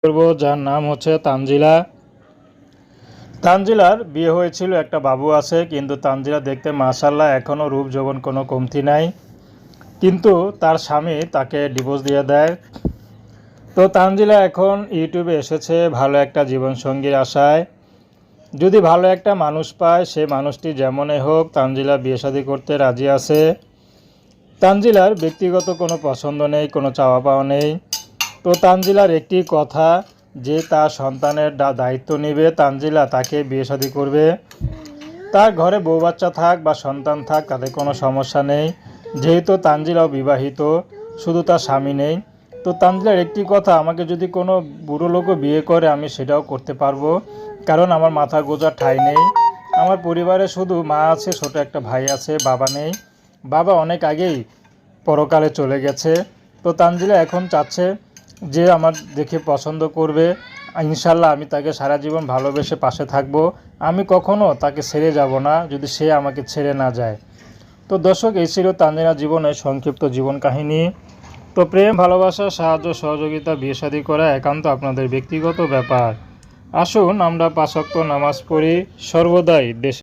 করব, যার নাম হচ্ছে তানজিলা। তানজিলার বিয়ে হয়েছিল, একটা বাবু আছে, কিন্তু তানজিলা দেখতে মাশাআল্লাহ এখনও রূপ যৌবন কোনো কমতি নাই। কিন্তু তার স্বামী তাকে ডিভোর্স দিয়ে দেয়। তো তানজিলা এখন ইউটিউবে এসেছে ভালো একটা জীবনসঙ্গীর আশায়। যদি ভালো একটা মানুষ পায়, সে মানুষটি যেমনই হোক, তানজিলা বিয়ে শাদী করতে রাজি আছে। তানজিলার ব্যক্তিগত কোনো পছন্দ নেই, কোনো চাওয়া পাওয়া নেই। তো তানজিলার একটি কথা, যে তার সন্তানের দায়িত্ব নেবে, তানজিলা তাকে বিয়ে শাদী করবে। তার ঘরে বউ বাচ্চা থাক বা সন্তান থাক, তাতে কোনো সমস্যা নেই, যেহেতু তানজিলাও বিবাহিত, শুধু তার স্বামী নেই। তো তানজিলার একটি কথা, আমাকে যদি কোনো বুড়ো লোকও বিয়ে করে আমি সেটাও করতে পারবো, কারণ আমার মাথা গোঁজার ঠাঁই নেই। আমার পরিবারে শুধু মা আছে, ছোট একটা ভাই আছে, বাবা নেই। বাবা অনেক আগেই পরকালে চলে গেছে। তো তানজিলা এখন চাচ্ছে যে আমার দেখে পছন্দ করবে, ইনশাল্লাহ আমি তাকে সারা জীবন ভালোবেসে পাশে থাকব। আমি কখনো তাকে ছেড়ে যাব না, যদি সে আমাকে ছেড়ে না যায়। তো দর্শক, এই ছিল তানজিলার জীবনের সংক্ষিপ্ত জীবন কাহিনী। তো প্রেম, ভালোবাসা, সাহায্য, সহযোগিতা, বিয়ে শাদী করা একান্ত আপনাদের ব্যক্তিগত ব্যাপার। আসুন আমরা 5 ওয়াক্ত নামাজ পড়ি, সর্বদাই দেশ